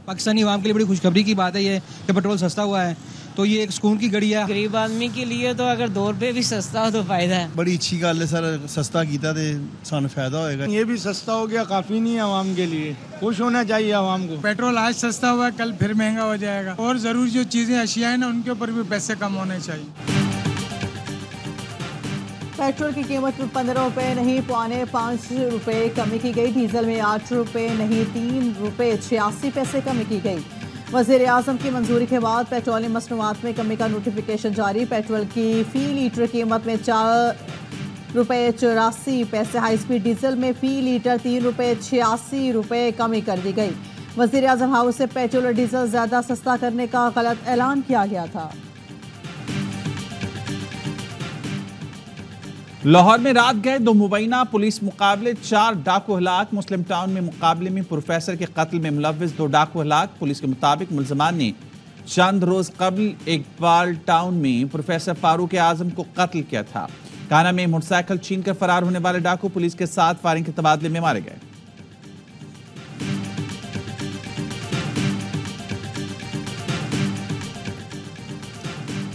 पाकिस्तानी अवाम के लिए बड़ी खुशखबरी की बात है ये कि पेट्रोल सस्ता हुआ है, तो ये एक सुकून की घड़ी है। गरीब आदमी के लिए तो अगर 2 रुपए भी सस्ता हो तो फायदा है। बड़ी अच्छी गल है सर, सस्ता कीता ते सानू फायदा होएगा। ये भी सस्ता हो गया, काफी नहीं है आवाम के लिए, खुश होना चाहिए आवाम को। पेट्रोल आज सस्ता हुआ, कल फिर महंगा हो जाएगा, और जरूरी जो चीजें अशिया है ना उनके ऊपर भी पैसे कम होने चाहिए। पेट्रोल की कीमत में 15 रुपये नहीं 5.25 रुपये कमी की गई। डीजल में 8 रुपये नहीं 3 रुपये 86 पैसे कमी की गई। वज़ीर आज़म की मंजूरी के बाद पेट्रोलियम मसनूआत में कमी का नोटिफिकेशन जारी। पेट्रोल की फी लीटर कीमत में 4 रुपये 84 पैसे, हाई स्पीड डीजल में फी लीटर 3 रुपये 86 रुपये कमी कर दी गई। वज़ीर आज़म हाउस से पेट्रोल और डीजल ज़्यादा सस्ता करने का गलत ऐलान किया गया था। लाहौर में रात गए 2 मुबैना पुलिस मुकाबले, 4 डाकू हलाक। मुस्लिम टाउन में मुकाबले में प्रोफेसर के कत्ल में मुलव्विस 2 डाकू हलाक। पुलिस के मुताबिक मुलजमान ने चंद रोज कबल इकबाल टाउन में प्रोफेसर फारूक आजम को कत्ल किया था। काना में मोटरसाइकिल छीन कर फरार होने वाले डाकू पुलिस के साथ फायरिंग के तबादले में मारे गए।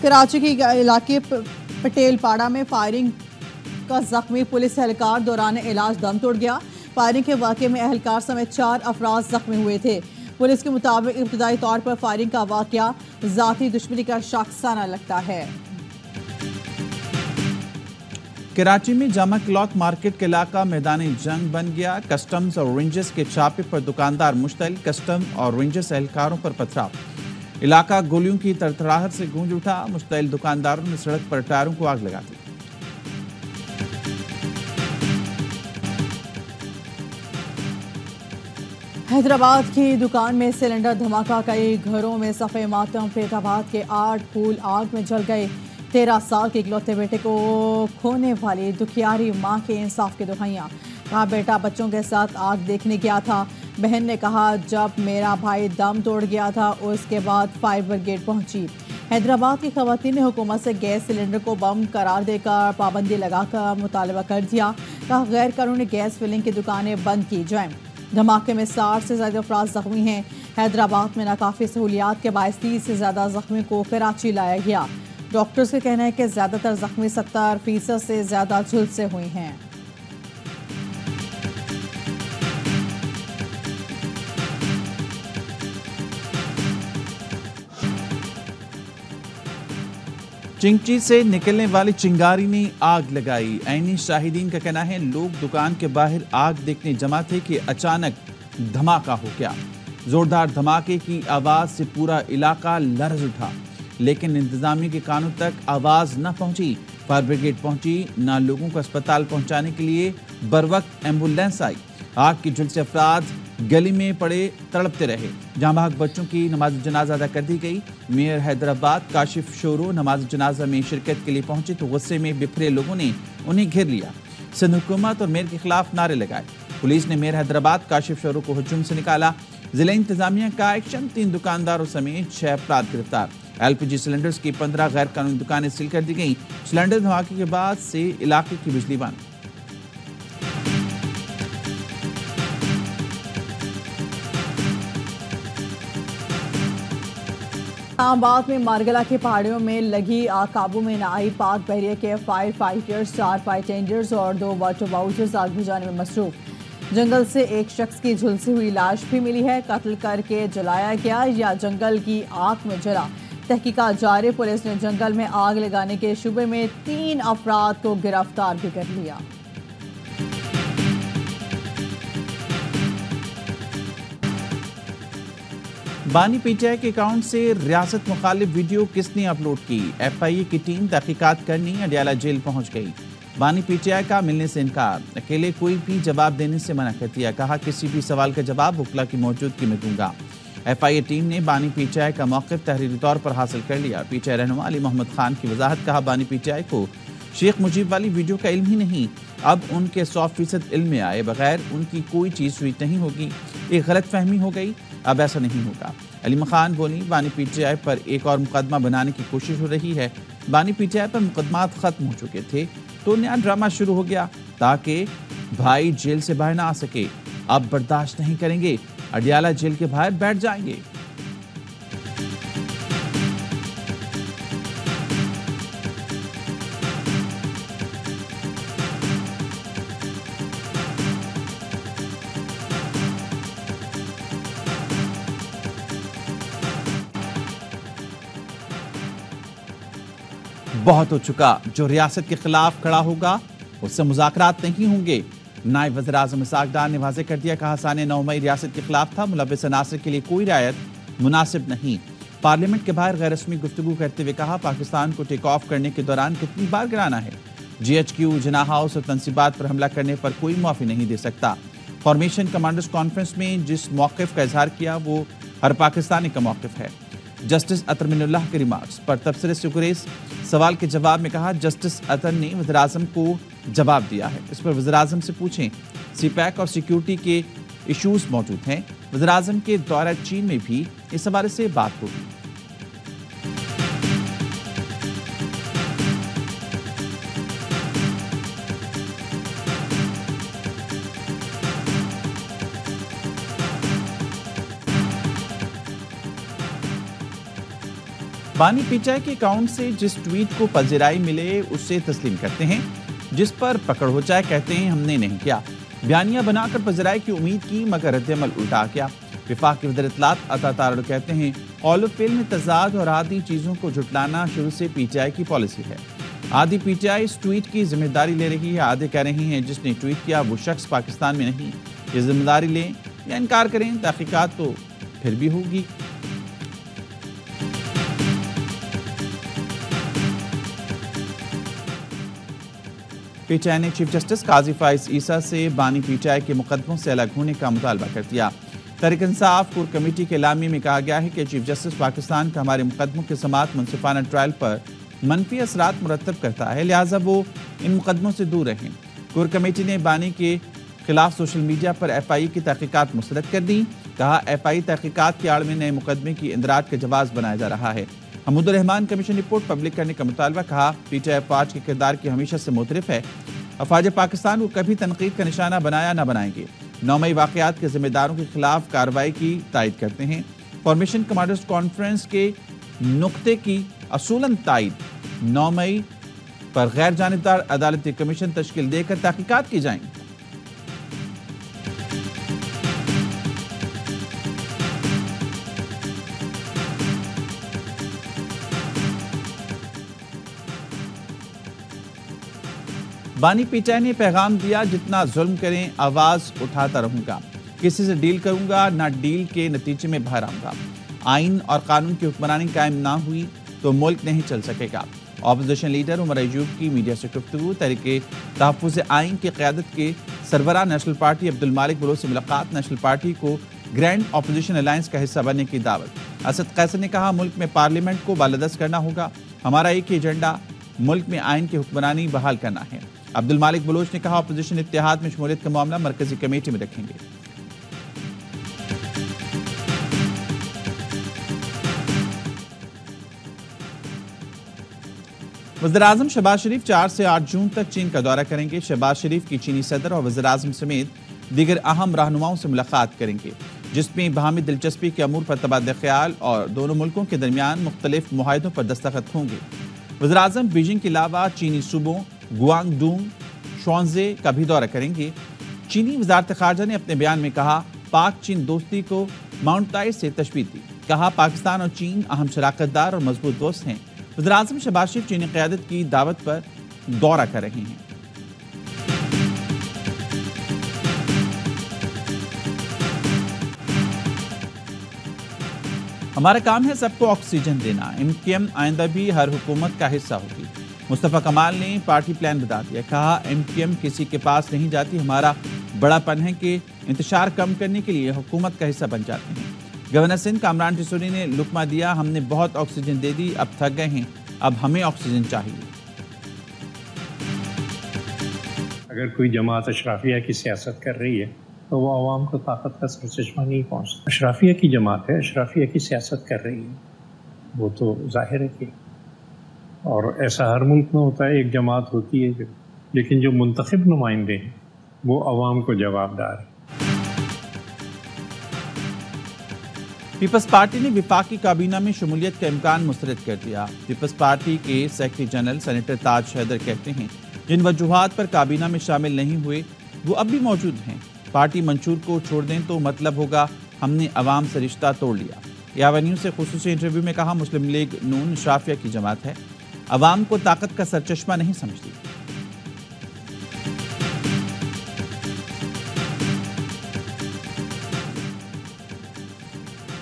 कराची के इलाके पटेल पाड़ा में फायरिंग का जख्मी पुलिस एहलकार दौरान इलाज दम तोड़ गया। फायरिंग के वाक़े में एहलकार समेत 4 अफराद जख्मी हुए थे। पुलिस के मुताबिक इब्तदाई तौर पर फायरिंग का वाक़या ज़ाती दुश्मनी का शाखसाना लगता है। कराची में जामा क्लॉथ मार्केट का इलाका मैदान जंग बन गया। कस्टम्स और रेंजर्स के छापे पर दुकानदार मुश्तल, कस्टम और रेंजर्स एहलकारों पर पथराव। इलाका गोलियों की तड़तड़ाहट से गूंज उठा। मुश्तल दुकानदारों ने सड़क पर टायरों को आग लगा दी। हैदराबाद की दुकान में सिलेंडर धमाका, कई घरों में सफ़े मातम। फैजाबाद के 8 फूल आग में जल गए। 13 साल के इकलौते बेटे को खोने वाली दुखियारी मां के इंसाफ की दुहाइयां। कहा बेटा बच्चों के साथ आग देखने गया था। बहन ने कहा जब मेरा भाई दम तोड़ गया था उसके बाद फायर ब्रिगेड पहुंची। हैदराबाद की खवातीन ने हुकूमत से गैस सिलेंडर को बम करार देकर पाबंदी लगाकर मुतालबा कर दिया। कहा गैर कानूनी गैस फिलिंग की दुकानें बंद की जाएं। धमाके में 60 से ज़्यादा अफराद जख्मी हैं। हैदराबाद में नाकाफी सहूलियात के बायस 30 से ज़्यादा जख्मी को कराची लाया गया। डॉक्टर्स का कहना है कि ज़्यादातर जख्मी 70% से ज़्यादा झुलसे हुए हैं। चिंची से निकलने वाली चिंगारी ने आग लगाई। ऐनी शाहिदीन का कहना है लोग दुकान के बाहर आग देखने जमा थे कि अचानक धमाका हो गया। जोरदार धमाके की आवाज से पूरा इलाका लरज उठा, लेकिन इंतजामिया के कानों तक आवाज न पहुंची। फायर ब्रिगेड पहुंची, न लोगों को अस्पताल पहुंचाने के लिए बरवक्त एम्बुलेंस आई। आग की झुलसे अफराद गली में पड़े तड़पते रहे। जहां भाग बच्चों की नमाज जनाजा अदा कर दी गई। मेयर हैदराबाद काशिफ शोरो नमाज जनाजा में शिरकत के लिए पहुंचे तो गुस्से में बिखरे लोगों ने उन्हें घेर लिया। सिंध हुकूमत और मेयर के खिलाफ नारे लगाए। पुलिस ने मेयर हैदराबाद काशिफ शोरो को हुजूम से निकाला। जिला इंतजामिया का एक्शन, 3 दुकानदारों समेत 6 अफराद गिरफ्तार। LPG सिलेंडर्स की 15 गैर कानूनी दुकानें सील कर दी गई। सिलेंडर धमाके के बाद से इलाके की बिजली बंद। इस्लामाबाद में मारगला की पहाड़ियों में लगी आग काबू में न आई। पाक बहरिया के फायर फाइटर्स, 4 फायर टेंडर्स और 2 वाटर बाउचर्स आग बुझाने में मसरूफ। जंगल से एक शख्स की झुलसी हुई लाश भी मिली है। कत्ल करके जलाया गया या जंगल की आग में जला, तहकीकात जारी। पुलिस ने जंगल में आग लगाने के शुबे में 3 अफराद को गिरफ्तार भी कर लिया। बानी पीटीआई के अकाउंट से रियासत मुखालिफ वीडियो किसने अपलोड की? FIA की टीम तहकीकात करनी अडियाला जेल पहुंच गई। बानी पीटीआई का मिलने से इनकार, अकेले कोई भी जवाब देने से मना कर दिया। कहा किसी भी सवाल का जवाब वकला की मौजूदगी में दूंगा। FIA टीम ने बानी पीटीआई का मौक़िफ़ तहरीरी तौर पर हासिल कर लिया। पीटीआई रहनुमा अली मोहम्मद खान की वजाहत। कहा बानी पीटीआई को शेख मुजीब वाली वीडियो का इल्म ही नहीं, अब उनके 100% इल्म में आए बगैर उनकी कोई चीज़ ट्वीट नहीं होगी। एक गलत फहमी हो गई, अब ऐसा नहीं होगा। अली खान बोली बानी पीटीआई पर एक और मुकदमा बनाने की कोशिश हो रही है। बानी पीटीआई पर मुकदमात खत्म हो चुके थे तो नया ड्रामा शुरू हो गया ताकि भाई जेल से बाहर ना आ सके। अब बर्दाश्त नहीं करेंगे, अडियाला जेल के बाहर बैठ जाएंगे। बहुत हो चुका, जो रियासत के खिलाफ खड़ा होगा उससे मुज़ाकरात नहीं होंगे। नायब वज़ीर आज़म इसहाक़ डार ने वाज़ेह कर दिया, कहा साने 9 मई रियासत के खिलाफ था, मुलव्विस अनासर के लिए कोई रियायत मुनासिब नहीं। पार्लियामेंट के बाहर गैर रस्मी गुफ्तगू करते हुए कहा, पाकिस्तान को टेक ऑफ करने के दौरान कितनी बार गिराना है। GHQ, जिना हाउस और तनसीबात पर हमला करने पर कोई माफ़ी नहीं दे सकता। फॉर्मेशन कमांडर्स कॉन्फ्रेंस में जिस मौक़िफ़ का इजहार किया वो हर पाकिस्तानी का मौक़िफ़ है। जस्टिस अतर मिनुल्लाह के रिमार्क्स पर तबसरे से गुरेज, सवाल के जवाब में कहा जस्टिस अतर ने वज़ीर आज़म को जवाब दिया है, इस पर वज़ीर आज़म से पूछें। CPAC और सिक्योरिटी के इश्यूज मौजूद हैं। वज़ीर आज़म के दौरा चीन में भी इस हवाले से बात होगी। बानी पीचाई के अकाउंट से जिस ट्वीट को पज़िराई मिले उसे तस्लीम करते हैं, जिस पर पकड़ हो जाए कहते हैं हमने नहीं किया। बयानिया बनाकर पज़िराई की उम्मीद की मगर रद्द-ए-अमल उल्टा गया। विफाक के वज़ीर इत्तलात अता तारड़ कहते हैं कौल व फ़िल में तज़ाद और आदि चीज़ों को झुटलाना शुरू से पीचाई की पॉलिसी है। आदि पीचाई इस ट्वीट की जिम्मेदारी ले रही है। आदि कह रही हैं जिसने ट्वीट किया वो शख्स पाकिस्तान में नहीं, ये जिम्मेदारी लें या इनकार करें, तहकीकात तो फिर भी होगी। पीटीआई ने चीफ जस्टिस काजी फाइज ईसा से बानी पीटीआई के मुकदमों से अलग होने का मुतालबा कर दिया। तहरीक इंसाफ कोर कमेटी के लामी में कहा गया है कि चीफ जस्टिस पाकिस्तान का हमारे मुकदमों के समात मुनसिफाना ट्रायल पर मनफी असरात मुरतब करता है, लिहाजा वो इन मुकदमों से दूर रहें। कोर कमेटी ने बानी के खिलाफ सोशल मीडिया पर FIE की तहकीकात मुस्तरद कर दी। कहा FIE तहकीकात की आड़ में नए मुकदमे की इंदराज का जवाब बनाया जा रहा है। Hamoodur Rahman commission report public करने का मुतालबा। कहा पीटीआई अफवाज के किरदार की हमेशा से मुतरिफ है, अफवाज पाकिस्तान को कभी तनकीद का निशाना बनाया न बनाएंगे। 9 मई वाक़यात के जिम्मेदारों के खिलाफ कार्रवाई की तायद करते हैं। फॉर्मेशन कमांडर्स कॉन्फ्रेंस के नुक्ते की असूलन तायद। 9 मई पर गैर जानिबदार अदालती कमीशन तश्कील देकर तहकीकात की जाएंगी। बानी पीटीआई ने पैगाम दिया, जितना जुल्म करें आवाज उठाता रहूंगा, किसी से डील करूंगा ना डील के नतीजे में बाहर आऊंगा। आइन और कानून की हुक्मरानी कायम ना हुई तो मुल्क नहीं चल सकेगा। ऑपोजिशन लीडर उमर अयूब की मीडिया से गुफ्तगू। तहरीक तहफ़्फ़ुज़ आइन की क़यादत के सरबराह नेशनल पार्टी अब्दुल मालिक बलोच से मुलाकात। नेशनल पार्टी को ग्रैंड ऑपोजिशन अलायंस का हिस्सा बनने की दावत। असद कैसर ने कहा मुल्क में पार्लियामेंट को बालादस्त करना होगा, हमारा एक ही एजेंडा मुल्क में आइन की हुक्मरानी बहाल करना है। अब्दुल मालिक बलोच ने कहा अपोजिशन इत्तेहाद में शमूलियत का मामला मरकजी कमेटी में रखेंगे। वज़ीर-ए-आज़म शहबाज शरीफ 4 से 8 जून तक चीन का दौरा करेंगे। शहबाज शरीफ की चीनी सदर और वज़ीर-ए-आज़म समेत दीगर अहम रहनुमाओं से मुलाकात करेंगे, जिसमें बाहमी दिलचस्पी के अमूर पर तबादला ख्याल और दोनों मुल्कों के दरमियान मुख्तलिफ मुआहदों पर दस्तखत होंगे। वज़ीर-ए-आज़म बीजिंग के अलावा चीनी सूबों गुआंगडोंग, श्वानज़े का भी दौरा करेंगे। चीनी वज़ारत ख़ारजा ने अपने बयान में कहा पाक चीन दोस्ती को माउंट ताइर से तशबीह दी। कहा पाकिस्तान और चीन अहम शराकतदार और मजबूत दोस्त हैं। वज़ीर-ए-आज़म शहबाज शरीफ चीनी क़यादत की दावत पर दौरा कर रहे हैं। हमारा काम है सबको ऑक्सीजन देना। MKM आइंदा भी हर हुकूमत का हिस्सा होगी। मुस्तफ़ा कमाल ने पार्टी प्लान बता दिया। कहा MKM किसी के पास नहीं जाती, हमारा बड़ापन है कि इंतशार कम करने के लिए हुकूमत का हिस्सा बन जाते हैं। गवर्नर सिंध कामरान टिसोरी ने लुकमा दिया, हमने बहुत ऑक्सीजन दे दी, अब थक गए हैं, अब हमें ऑक्सीजन चाहिए। अगर कोई जमात अशराफिया की सियासत कर रही है तो वो आवाम को ताकत का सरचश्मा नहीं पहुँचता। अशराफिया की जमात है, अशराफिया की सियासत कर रही है, वो तो जाहिर है कि, और ऐसा हर मुल्क में होता है, एक जमात होती है जो, लेकिन जो मुंतखब नुमाइंदे हैं वो आवाम को जवाबदार है। पीपल्स पार्टी ने विफाकी काबीना में शमूलियत का इम्कान मुस्तरद कर दिया। पीपल्स पार्टी के सेक्रेटरी जनरल सेनेटर ताज हैदर कहते हैं जिन वजूहात पर काबीना में शामिल नहीं हुए वो अब भी मौजूद हैं। पार्टी मंशूर को छोड़ दें तो मतलब होगा हमने अवाम से रिश्ता तोड़ लिया। यावा न्यूज़ से खुसूसी इंटरव्यू में कहा मुस्लिम लीग नून अशराफिया की जमात है, अवाम को ताकत का सरचश्मा नहीं समझती।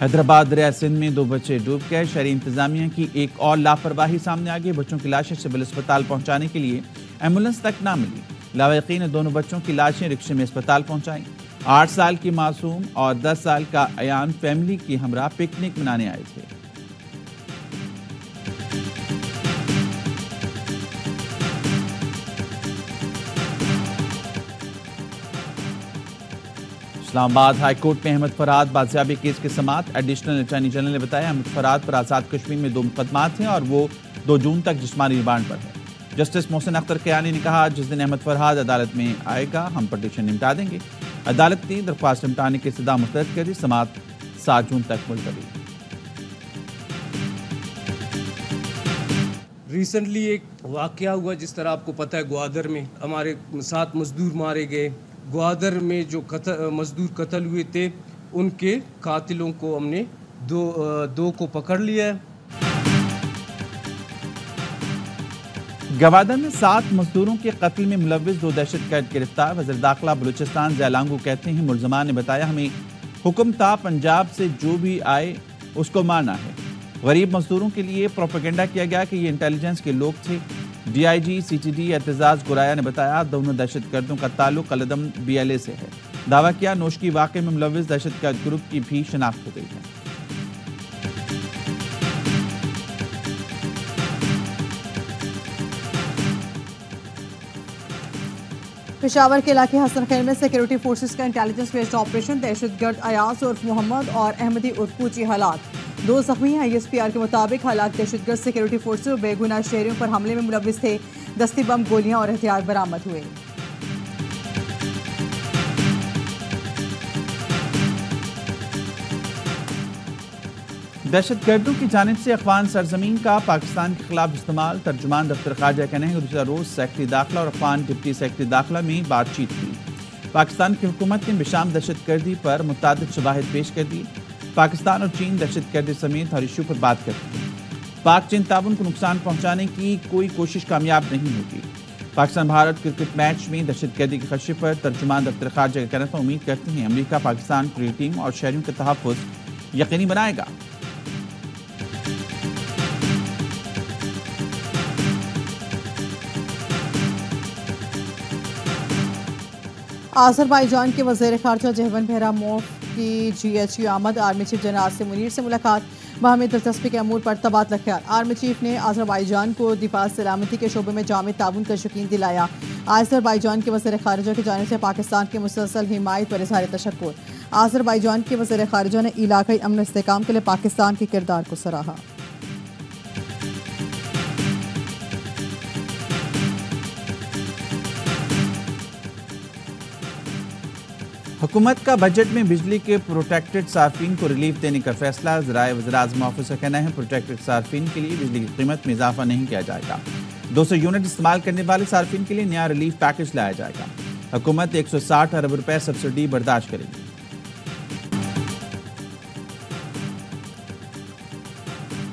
हैदराबाद दरिया सिंध में 2 बच्चे डूब गए। शहरी इंतजामिया की एक और लापरवाही सामने आ गई। बच्चों की लाशें सिविल अस्पताल पहुंचाने के लिए एम्बुलेंस तक ना मिली। लावाकिन ने दोनों बच्चों की लाशें रिक्शे में अस्पताल पहुंचाई। 8 साल की मासूम और 10 साल का अयान फैमिली की हमरा पिकनिक मनाने आए थे। इस्लामाबाद हाईकोर्ट में अहमद फरहाद बाजियाबी केस की समाअत। एडिशनल अटॉर्नी जनरल ने बताया अहमद फरहाद पर आजाद कश्मीर में 2 मुकदमात हैं और वो 2 जून तक जिस्मानी रिमांड पर है। जस्टिस मोहसिन अख्तर कयानी ने कहा जिस दिन अहमद फरहाद अदालत में आएगा हम पटिशन निपटा देंगे। अदालत ने दरख्वास्त निपटाने की इस्तदा मुस्तरद कर दी। समाअत 7 जून तक मुलतवी। रिसेंटली एक वाकया हुआ, जिस तरह आपको पता है ग्वादर में हमारे 7 मजदूर मारे गए। ग्वादर में जो मजदूर कत्ल हुए थे उनके कातिलों को हमने दो को पकड़ लिया है। गवादर में 7 मजदूरों के कत्ल में मुलव्विस 2 दहशतगर्द गिरफ्तार। वज़ीर दाखिला बलूचिस्तान ज़ैलांगू कहते हैं मुलज़मान ने बताया हमें हुक्म था पंजाब से जो भी आए उसको मारना है। गरीब मजदूरों के लिए प्रोपेगेंडा किया गया कि ये इंटेलिजेंस के लोग थे। DIG CTD एतजाज गुराया ने बताया दोनों दहशतगर्दों का ताल्लुक कलदम BLA से है। दावा किया नोशकी वाक़े में मुलव्विस दहशतगर्द ग्रुप की भी शनाख्त हो गई है। पेशावर के इलाके हसन खैर में सिक्योरिटी फोर्सेस का इंटेलिजेंस बेस्ड ऑपरेशन। दहशतगर्द अयास उर्फ मोहम्मद और अहमदी उर्फ पूची हालात। 2 जख्मी हैं। ISPR के मुताबिक हालात दहशतगर्द सिक्योरिटी फोर्सेस और बेगुनाह शहरियों पर हमले में मुलव्विस थे। दस्ती बम, गोलियां और हथियार बरामद हुए। दहशतगर्दों की जानिब से अफगान सरजमीन का पाकिस्तान के खिलाफ इस्तेमाल। तर्जुमान दफ्तर खारजा कहना है गुज़िश्ता रोज सेक्रेटरी दाखिला और अफगान डिप्टी सेक्रेटरी दाखिला में बातचीत हुई। पाकिस्तान की हुकूमत ने बिशाम दहशतगर्दी पर मुतादिद शवाहिद पेश कर दी। पाकिस्तान और चीन दहशतगर्दी समेत हर इशू पर बात करते हैं। पाक चीन ताउन को नुकसान पहुंचाने की कोई कोशिश कामयाब नहीं होगी। पाकिस्तान भारत क्रिकेट मैच में दहशतगर्दी के खदशे पर तर्जुमान दफ्तर खारजा का कहना था उम्मीद करते हैं अमेरिका पाकिस्तान क्रिकेट टीम और शहरियों का तहफ़्फ़ुज़ यकीनी बनाएगा। आज़रबाईजान के वज़ीर ख़ारजा जहवन बहरामोव की GHQ आमद। Army chief general Asim Munir से मुलाकात। बाहमी दिलचस्पी के अमूर पर तबादला ख्याल। आर्मी चीफ ने आज़रबाईजान को दिफा सलामती के शोबे में जामे ताउन का यकीन दिलाया। आज़रबाईजान के वज़ीर ख़ारजा की जानिब से पाकिस्तान की मुसलसल हिमायत पर इज़हार तशक्कुर। आज़रबाईजान के वज़ीर ख़ारजा ने इलाक़ाई अमन और इस्तेहकाम के लिए पाकिस्तान के किरदार को सराहा। हुकूमत का बजट में बिजली के प्रोटेक्टेड सार्फिन को रिलीफ देने का फैसला। ज़राए वज़ीर-ए-आज़म ऑफिस का कहना है प्रोटेक्टेड सार्फिन के लिए बिजली की कीमत में इजाफा नहीं किया जाएगा। 200 यूनिट इस्तेमाल करने वाले सार्फिन के लिए नया रिलीफ पैकेज लाया जाएगा। हुकूमत 160 अरब रुपए सब्सिडी बर्दाश्त करेगी।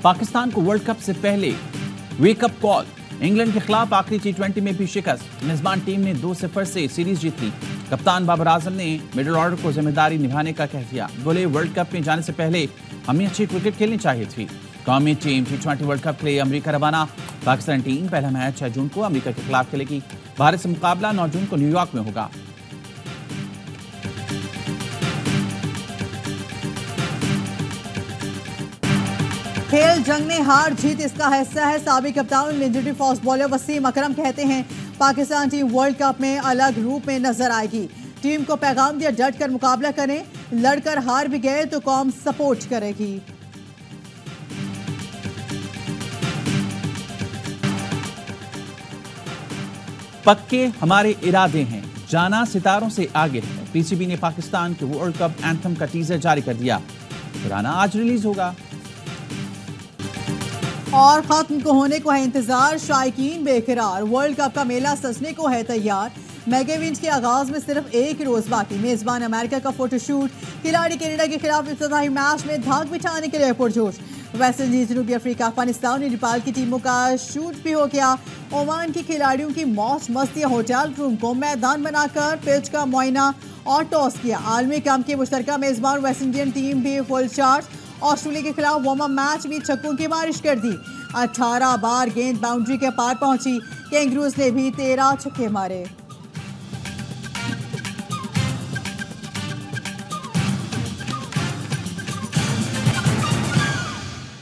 पाकिस्तान को वर्ल्ड कप से पहले वेकअप कॉल। इंग्लैंड के खिलाफ आखिरी T20 में भी शिकस्त। मेजबान टीम ने 2-0 से सीरीज जीत ली। कप्तान बाबर आजम ने मिडिल ऑर्डर को जिम्मेदारी निभाने का कह दिया। बोले वर्ल्ड कप में जाने से पहले हमें अच्छी क्रिकेट खेलनी चाहिए थी। कौमी टीम T20 वर्ल्ड कप के लिए अमेरिका रवाना। पाकिस्तान टीम पहला मैच 6 जून को अमेरिका के खिलाफ खेलेगी। भारत से मुकाबला 9 जून को न्यूयॉर्क में होगा। खेल जंग में हार जीत इसका हिस्सा है। साबिक कप्तान लेजेंडरी फास्ट बॉलर वसीम अकरम कहते हैं पाकिस्तान टीम वर्ल्ड कप में अलग रूप में नजर आएगी। टीम को पैगाम दिया डट कर मुकाबला करें, लड़कर हार भी गए तो कौम सपोर्ट करेगी। पक्के हमारे इरादे हैं, जाना सितारों से आगे है। PCB ने पाकिस्तान के वर्ल्ड कप एंथम का टीजर जारी कर दिया। पुराना आज रिलीज होगा। और खत्म को होने को है इंतजार, शायकीन बेकरार, वर्ल्ड कप का मेला सजने को है तैयार। मेगा इवेंट के आगाज में सिर्फ एक रोज बाकी, मेजबान अमेरिका का फोटोशूट, खिलाड़ी कनाडा के खिलाफ इफ्तिताही मैच में धाक बिठाने के लिए पुरजोश। वेस्ट इंडीज, जनूबी अफ्रीका, अफगानिस्तान और नेपाल की टीमों का शूट भी हो गया। ओमान के खिलाड़ियों की मौज मस्ती, होटल रूम को मैदान बनाकर पिच का मुआयना और टॉस किया। आलमी कप के मुश्तरका मेजबान वेस्ट इंडियन टीम भी फुल चार्ज, ऑस्ट्रेलिया के खिलाफ वार्म अप मैच में छक्कों की बारिश कर दी। 18 बार गेंद बाउंड्री के पार पहुंची, कैंगरूज ने भी 13 छक्के मारे।